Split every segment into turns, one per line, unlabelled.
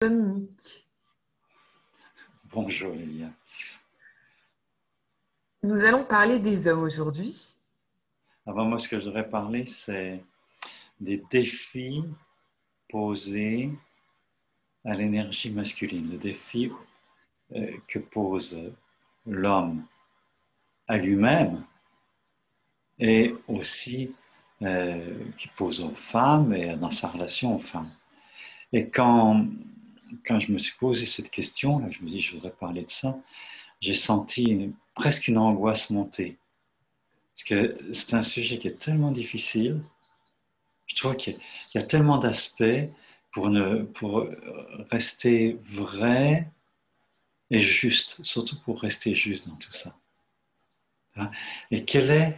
Dominique,
Bonjour Lilia.
nous allons parler des hommes aujourd'hui.
Avant moi, ce que je voudrais parler, c'est des défis posés à l'énergie masculine, le défi que pose l'homme à lui-même et aussi qui pose aux femmes et dans sa relation aux femmes. Et quand je me suis posé cette question, je me dis je voudrais parler de ça, j'ai senti presque une angoisse monter. Parce que c'est un sujet qui est tellement difficile. Je trouve qu'il y a tellement d'aspects pour rester vrai et juste, surtout pour rester juste dans tout ça. Hein. Et quel est...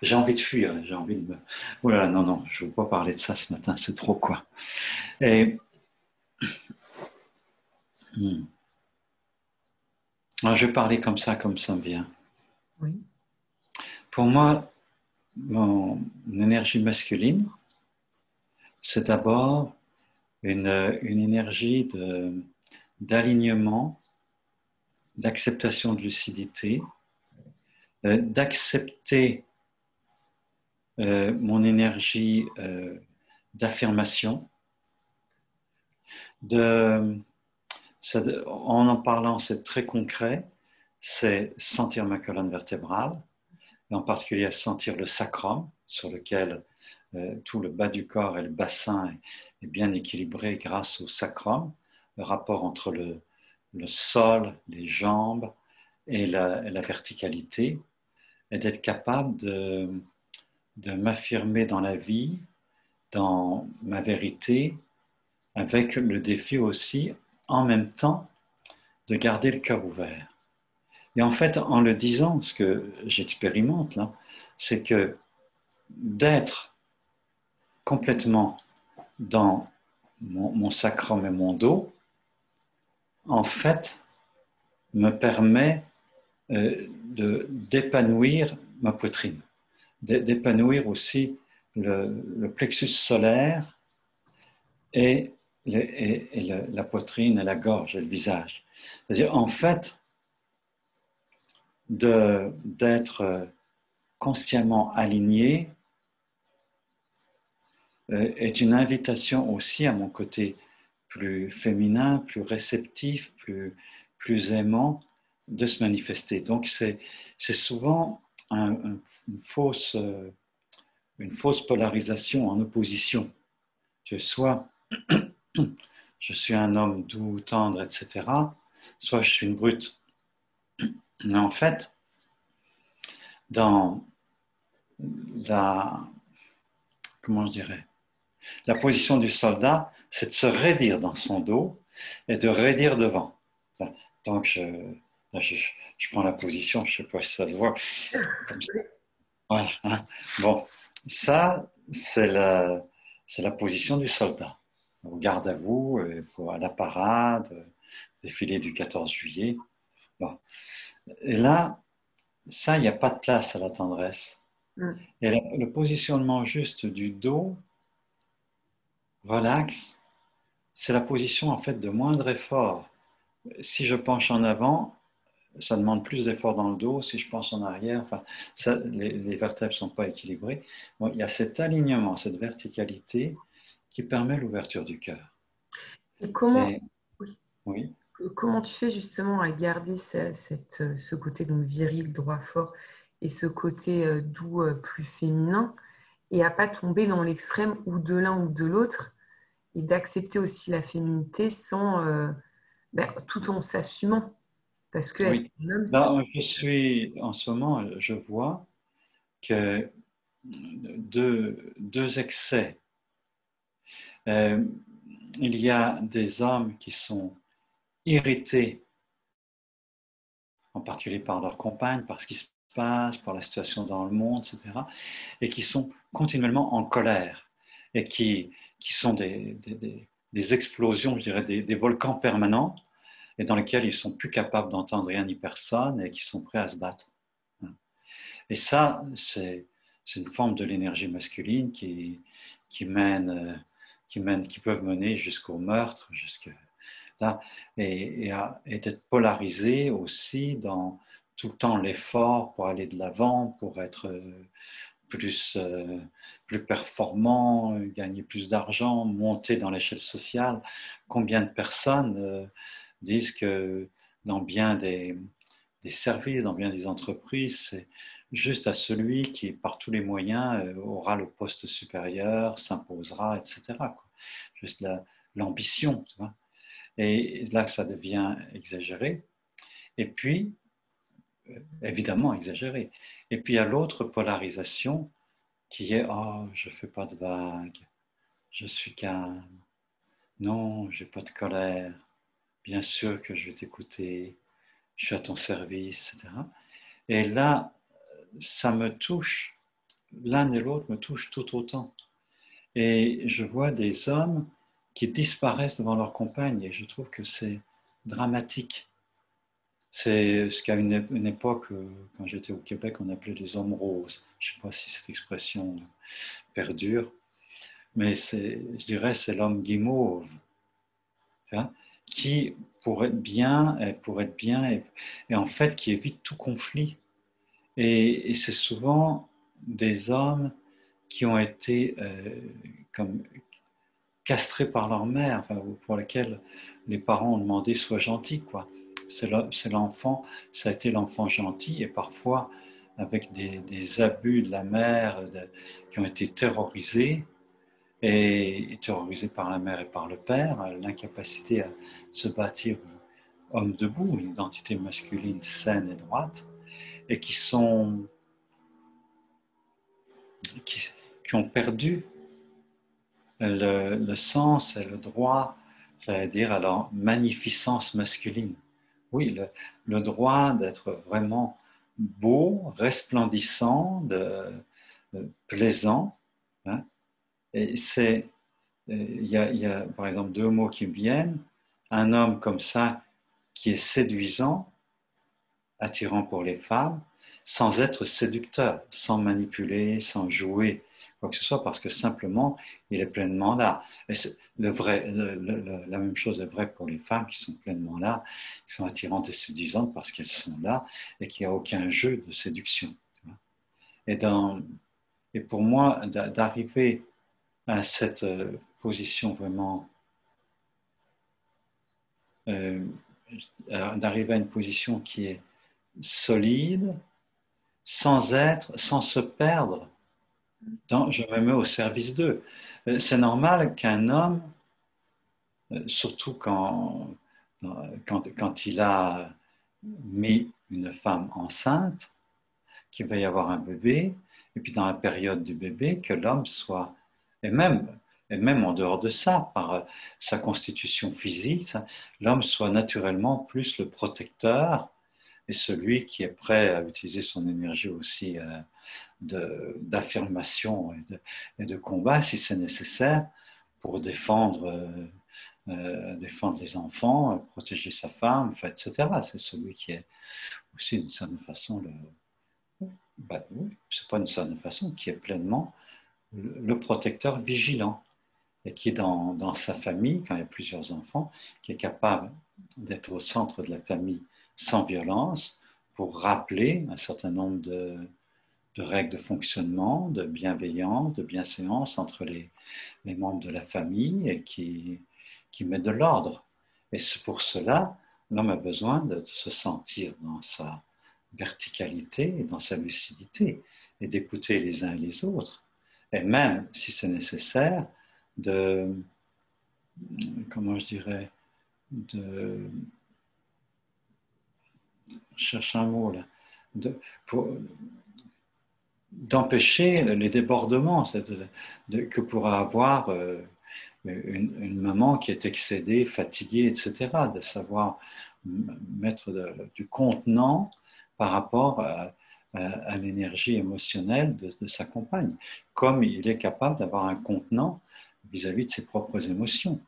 J'ai envie de fuir, j'ai envie de me... Oh là là, non, non, je ne veux pas parler de ça ce matin, c'est trop quoi. Et alors, je vais parler comme ça me vient.
Oui.
Pour moi, mon énergie masculine, c'est d'abord une énergie d'alignement, d'acceptation de lucidité, d'accepter mon énergie d'affirmation, de, en parlant, c'est très concret, c'est sentir ma colonne vertébrale, et en particulier sentir le sacrum, sur lequel tout le bas du corps et le bassin est bien équilibré grâce au sacrum, le rapport entre le sol, les jambes et la verticalité, et d'être capable de m'affirmer dans la vie, dans ma vérité, avec le défi aussi, en même temps, de garder le cœur ouvert. Et en fait, en le disant, ce que j'expérimente là, c'est que d'être complètement dans mon sacrum et mon dos, en fait, me permet d'épanouir ma poitrine, d'épanouir aussi le plexus solaire et, la poitrine et la gorge et le visage. C'est-à-dire, en fait, d'être consciemment aligné est une invitation aussi à mon côté plus féminin, plus réceptif, plus aimant de se manifester. Donc c'est souvent une fausse polarisation en opposition. Soit je suis un homme doux, tendre, etc., soit je suis une brute. Mais en fait, dans la, comment je dirais, la position du soldat, c'est de se raidir dans son dos et de raidir devant. Donc, je prends la position, je ne sais pas si ça se voit, comme ça. Voilà, hein. Bon, ça, c'est la position du soldat. Au garde à vous, à la parade, défilé du 14 juillet. Bon. Et là, ça, il n'y a pas de place à la tendresse.
Mm.
Et le positionnement juste du dos, relax, c'est la position en fait de moindre effort. Si je penche en avant, ça demande plus d'effort dans le dos. Si je penche en arrière, enfin, ça, les vertèbres ne sont pas équilibrées. Bon, il y a cet alignement, cette verticalité qui permet l'ouverture du cœur.
Et comment,
Et
oui,
oui,
comment tu fais justement à garder ce côté donc viril, droit fort et ce côté doux plus féminin et à pas tomber dans l'extrême ou de l'un ou de l'autre et d'accepter aussi la féminité tout en s'assumant parce que être
oui.
un homme,
Là, je suis, en ce moment, je vois que deux excès. Euh, il y a des hommes qui sont irrités, en particulier par leur compagne, par ce qui se passe, par la situation dans le monde, etc., et qui sont continuellement en colère, et qui sont des explosions, je dirais, des volcans permanents, et dans lesquels ils ne sont plus capables d'entendre rien ni personne, et qui sont prêts à se battre. Et ça, c'est une forme de l'énergie masculine qui mène, qui peuvent mener jusqu'au meurtre, Là, et d'être polarisé aussi dans tout le temps l'effort pour aller de l'avant, pour être plus, plus performant, gagner plus d'argent, monter dans l'échelle sociale. Combien de personnes disent que dans bien des services, dans bien des entreprises, c'est juste à celui qui, par tous les moyens, aura le poste supérieur, s'imposera, etc. Juste l'ambition, tu vois. Et là, ça devient exagéré. Et puis, évidemment, exagéré. Et puis, il y a l'autre polarisation qui est « Oh, je ne fais pas de vagues, je suis calme, non, je n'ai pas de colère, bien sûr que je vais t'écouter, je suis à ton service, etc. » Et là, ça me touche, l'un et l'autre me touchent tout autant. Et je vois des hommes qui disparaissent devant leur compagne et je trouve que c'est dramatique. C'est ce qu'à une époque, quand j'étais au Québec, on appelait les hommes roses. Je ne sais pas si cette expression perdure, mais je dirais c'est l'homme guimauve, hein, qui pour être bien, et en fait qui évite tout conflit. Et c'est souvent des hommes qui ont été comme castrés par leur mère, enfin, pour lesquels les parents ont demandé sois gentil, quoi. C'est l'enfant, ça a été l'enfant gentil, et parfois avec des abus de la mère qui ont été terrorisés, et terrorisés par la mère et par le père, l'incapacité à se bâtir homme debout, une identité masculine saine et droite, et qui ont perdu le sens et le droit, j'allais dire, à leur magnificence masculine. Oui, le droit d'être vraiment beau, resplendissant, plaisant. Hein. Et il y a par exemple deux mots qui me viennent. Un homme comme ça qui est séduisant, attirant pour les femmes, sans être séducteur, sans manipuler, sans jouer quoi que ce soit, parce que simplement, il est pleinement là. Et la même chose est vraie pour les femmes qui sont pleinement là, qui sont attirantes et séduisantes parce qu'elles sont là et qu'il n'y a aucun jeu de séduction. Et, et pour moi, d'arriver à cette position vraiment, d'arriver à une position qui est solide, sans se perdre. Je me mets au service d'eux. C'est normal qu'un homme, surtout quand il a mis une femme enceinte, qu'il va y avoir un bébé, et puis dans la période du bébé, que l'homme soit, et même en dehors de ça, par sa constitution physique, l'homme soit naturellement plus le protecteur et celui qui est prêt à utiliser son énergie aussi d'affirmation et de combat si c'est nécessaire pour défendre les enfants, protéger sa femme, etc. C'est celui qui est aussi d'une certaine façon oui, c'est pas d'une certaine façon, qui est pleinement le protecteur vigilant et qui est dans sa famille, quand il y a plusieurs enfants, qui est capable d'être au centre de la famille sans violence pour rappeler un certain nombre de règles de fonctionnement, de bienveillance, de bienséance entre les membres de la famille et qui met de l'ordre. Et c'est pour cela, l'homme a besoin de se sentir dans sa verticalité et dans sa lucidité et d'écouter les uns et les autres. Et même, si c'est nécessaire, comment je dirais, je cherche un mot là, d'empêcher les débordements que pourra avoir une maman qui est excédée, fatiguée, etc., de savoir mettre du contenant par rapport à l'énergie émotionnelle de sa compagne, comme il est capable d'avoir un contenant vis-à-vis de ses propres émotions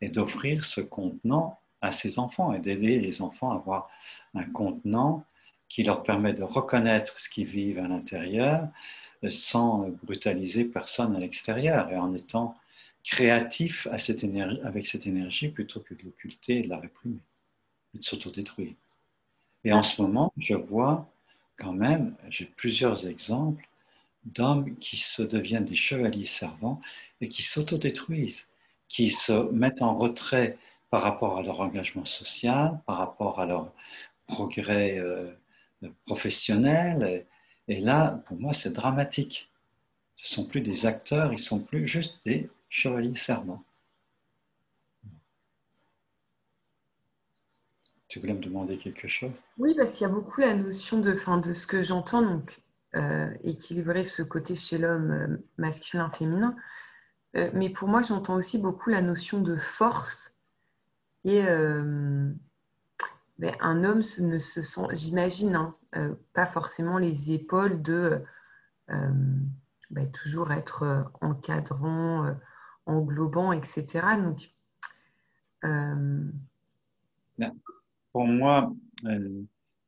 et d'offrir ce contenant à ses enfants et d'aider les enfants à avoir un contenant qui leur permet de reconnaître ce qu'ils vivent à l'intérieur sans brutaliser personne à l'extérieur et en étant créatif à cette énergie, avec cette énergie plutôt que de l'occulter et de la réprimer et de s'autodétruire. Et en ce moment, je vois quand même, j'ai plusieurs exemples d'hommes qui se deviennent des chevaliers servants et qui s'autodétruisent, qui se mettent en retrait par rapport à leur engagement social, par rapport à leur progrès professionnel. Et là, pour moi, c'est dramatique. Ce ne sont plus des acteurs, ils ne sont plus juste des chevaliers servants. Tu voulais me demander quelque chose?
Oui, parce qu'il y a beaucoup la notion de ce que j'entends, donc équilibrer ce côté chez l'homme masculin-féminin. Mais pour moi, j'entends aussi beaucoup la notion de force. Et ben, un homme ne se sent, j'imagine, hein, pas forcément les épaules de ben, toujours être encadrant, englobant, etc. Donc, euh,
Pour moi,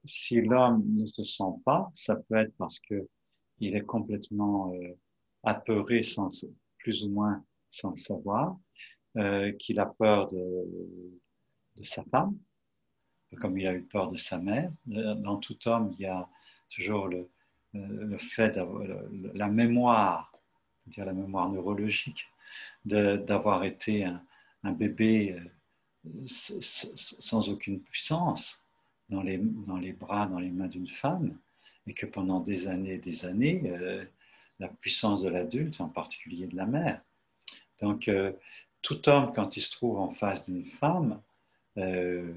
si l'homme ne se sent pas, ça peut être parce que il est complètement apeuré, plus ou moins sans le savoir, qu'il a peur de sa femme, comme il a eu peur de sa mère. Dans tout homme, il y a toujours le fait d'avoir la mémoire, dire la mémoire neurologique, d'avoir été un bébé sans aucune puissance dans les bras, dans les mains d'une femme, et que pendant des années, la puissance de l'adulte, en particulier de la mère. Donc, tout homme, quand il se trouve en face d'une femme, euh,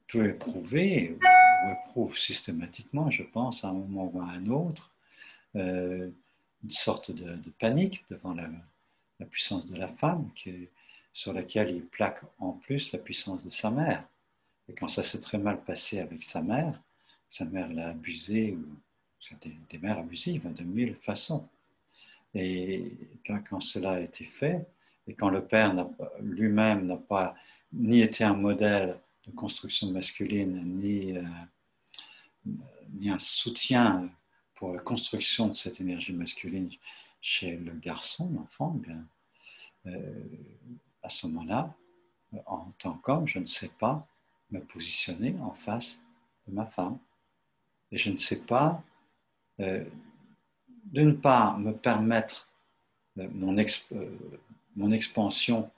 peut éprouver, ou éprouve systématiquement, je pense, à un moment ou à un autre, une sorte de panique devant la puissance de la femme, sur laquelle il plaque en plus la puissance de sa mère. Et quand ça s'est très mal passé avec sa mère l'a abusé, ou des mères abusives de mille façons. Et quand cela a été fait, et quand le père lui-même n'a pas ni été un modèle de construction masculine, ni un soutien pour la construction de cette énergie masculine chez le garçon, l'enfant, eh bien, à ce moment-là, en tant qu'homme, je ne sais pas me positionner en face de ma femme. Et je ne sais pas, d'une part, me permettre mon expansion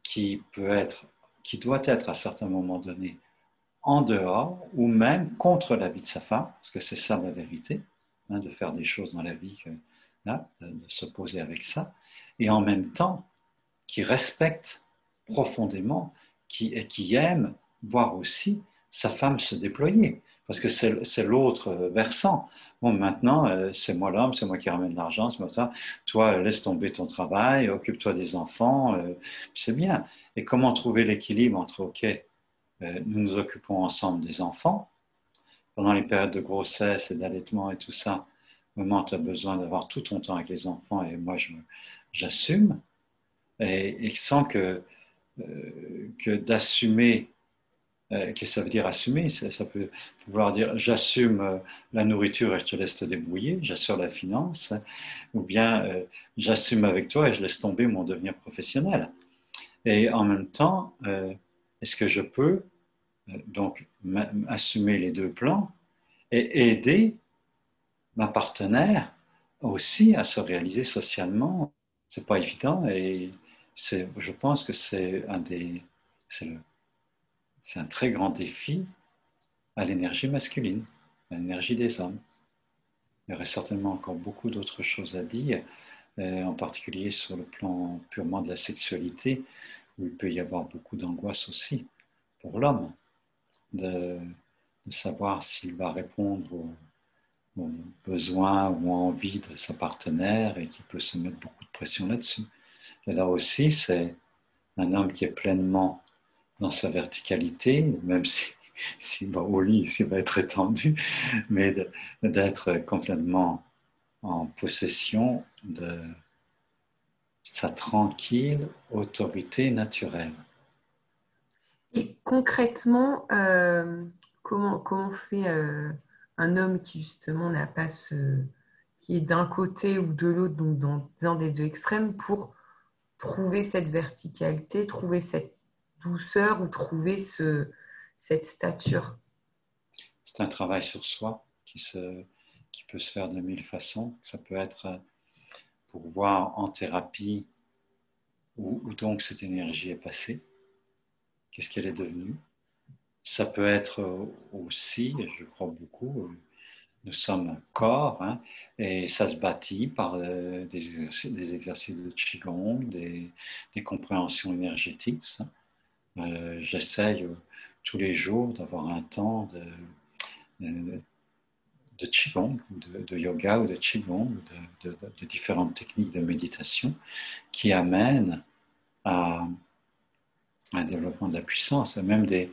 qui doit être à certains moments donnés en dehors ou même contre la vie de sa femme, parce que c'est ça la vérité, hein, de faire des choses dans la vie, là, de s'opposer avec ça, et en même temps qui respecte profondément, qui aime voir aussi sa femme se déployer, parce que c'est l'autre versant. Bon, maintenant, c'est moi l'homme, c'est moi qui ramène l'argent, c'est moi ça. Toi, laisse tomber ton travail, occupe-toi des enfants, c'est bien. Et comment trouver l'équilibre entre, OK, nous nous occupons ensemble des enfants, pendant les périodes de grossesse et d'allaitement et tout ça, au moment où tu as besoin d'avoir tout ton temps avec les enfants, et moi, j'assume, et sans que d'assumer, que ça veut dire assumer, ça peut vouloir dire j'assume la nourriture et je te laisse te débrouiller, j'assure la finance, hein, ou bien j'assume avec toi et je laisse tomber mon devenir professionnel. Et en même temps, est-ce que je peux donc assumer les deux plans et aider ma partenaire aussi à se réaliser socialement? C'est pas évident et je pense que c'est un très grand défi à l'énergie masculine, à l'énergie des hommes. Il y aurait certainement encore beaucoup d'autres choses à dire, en particulier sur le plan purement de la sexualité, où il peut y avoir beaucoup d'angoisse aussi pour l'homme, de, de savoir s'il va répondre aux besoins ou aux envies de sa partenaire et qui peut se mettre beaucoup de pression là-dessus. Et là aussi, c'est un homme qui est pleinement dans sa verticalité, même s'il va au lit, s'il va être étendu, mais d'être complètement en possession de sa tranquille autorité naturelle.
et concrètement, comment fait un homme qui justement n'a pas qui est d'un côté ou de l'autre, donc dans un des deux extrêmes, pour trouver cette verticalité, trouver cette douceur ou trouver cette stature.
C'est un travail sur soi qui peut se faire de mille façons. Ça peut être pour voir en thérapie où donc cette énergie est passée, qu'est-ce qu'elle est devenue. Ça peut être aussi, je crois beaucoup, nous sommes un corps, hein, et ça se bâtit par des exercices de Qigong, des compréhensions énergétiques. J'essaye tous les jours d'avoir un temps de Qigong, de yoga ou de Qigong, de différentes techniques de méditation qui amènent à un développement de la puissance, et même des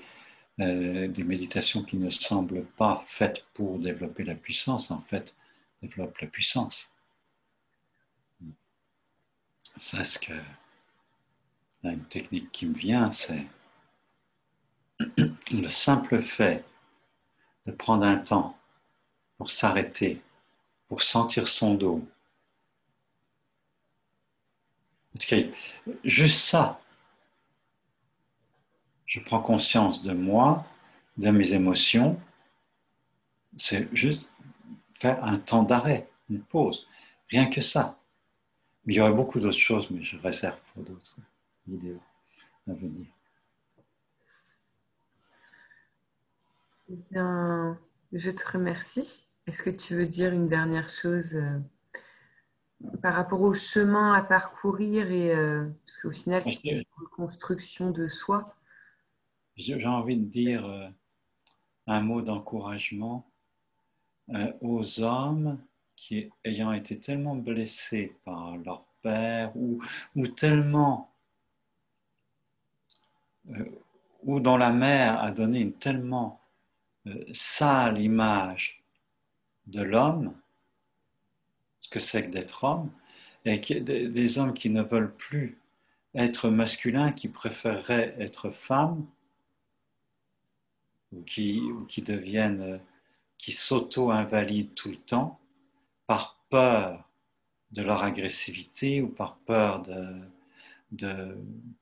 méditations qui ne semblent pas faites pour développer la puissance, en fait, développent la puissance. Ça, ce que une technique qui me vient, c'est le simple fait de prendre un temps pour s'arrêter, pour sentir son dos. En tout cas, juste ça, je prends conscience de moi, de mes émotions, c'est juste faire un temps d'arrêt, une pause, rien que ça. Mais il y aurait beaucoup d'autres choses, mais je réserve pour d'autres vidéos à venir.
Eh bien, je te remercie. Est-ce que tu veux dire une dernière chose par rapport au chemin à parcourir et parce qu'au final, c'est une reconstruction de soi.
J'ai envie de dire un mot d'encouragement aux hommes qui, ayant été tellement blessés par leur père ou tellement, ou dont la mère a donné une tellement sale image de l'homme, ce que c'est que d'être homme, et des hommes qui ne veulent plus être masculins, qui préféreraient être femmes, ou qui deviennent, qui s'auto-invalident tout le temps par peur de leur agressivité ou par peur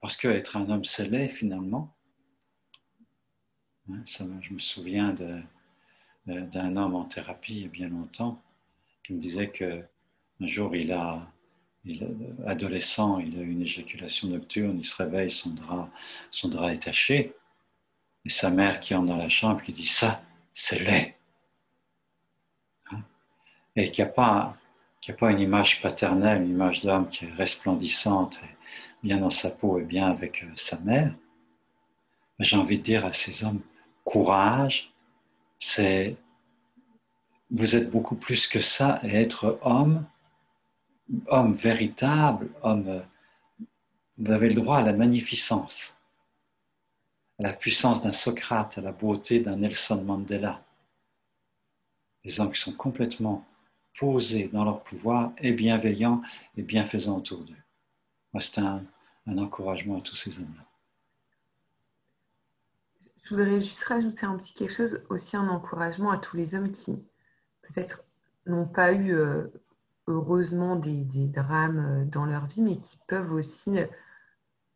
parce qu'être un homme c'est laid finalement. Je me souviens d'un homme en thérapie il y a bien longtemps qui me disait qu'un jour adolescent, il a eu une éjaculation nocturne, il se réveille, son drap est taché, et sa mère qui entre dans la chambre qui dit ça, c'est laid. Et qu'il n'y a pas une image paternelle, une image d'homme qui est resplendissante, et bien dans sa peau et bien avec sa mère. J'ai envie de dire à ces hommes, courage, vous êtes beaucoup plus que ça, et être homme véritable, vous avez le droit à la magnificence, à la puissance d'un Socrate, à la beauté d'un Nelson Mandela. Des hommes qui sont complètement posés dans leur pouvoir et bienveillants et bienfaisants autour d'eux. Moi, c'est un encouragement à tous ces hommes-là.
Je voudrais juste rajouter un petit quelque chose, aussi un encouragement à tous les hommes qui peut-être n'ont pas eu heureusement des drames dans leur vie, mais qui peuvent aussi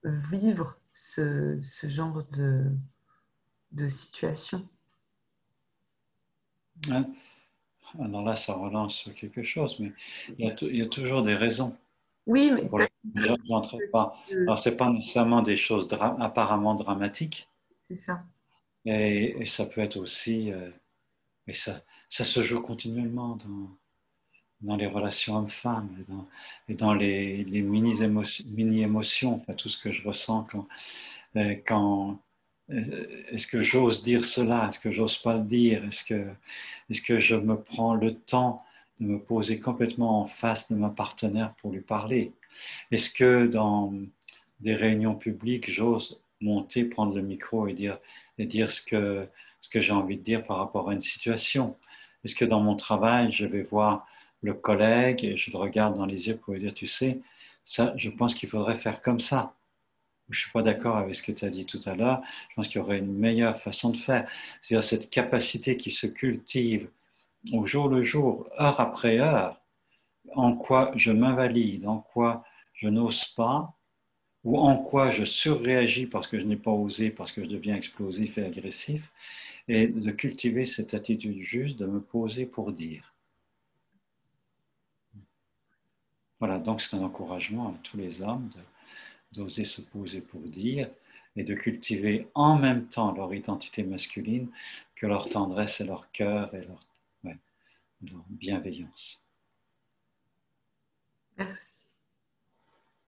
vivre ce genre de situation.
Hein? Alors là, ça relance sur quelque chose, mais il y a toujours des raisons.
Oui, mais
pour lesquelles j'entre pas. Alors, ce n'est pas nécessairement des choses apparemment dramatiques.
C'est ça.
Et ça peut être aussi, et ça se joue continuellement dans les relations hommes-femmes et dans les mini-émotions, enfin, tout ce que je ressens quand est-ce que j'ose dire cela, est-ce que j'ose pas le dire, est-ce que je me prends le temps de me poser complètement en face de ma partenaire pour lui parler, est-ce que dans des réunions publiques, j'ose monter, prendre le micro et dire ce que j'ai envie de dire par rapport à une situation? Est-ce que dans mon travail, je vais voir le collègue et je le regarde dans les yeux pour lui dire, tu sais, ça, je pense qu'il faudrait faire comme ça. Je ne suis pas d'accord avec ce que tu as dit tout à l'heure. Je pense qu'il y aurait une meilleure façon de faire. C'est-à-dire cette capacité qui se cultive au jour le jour, heure après heure, en quoi je m'invalide, en quoi je n'ose pas, ou en quoi je surréagis parce que je n'ai pas osé, parce que je deviens explosif et agressif, et de cultiver cette attitude juste, de me poser pour dire. Voilà, donc c'est un encouragement à tous les hommes d'oser se poser pour dire et de cultiver en même temps leur identité masculine que leur tendresse et leur cœur et leur bienveillance.
Merci.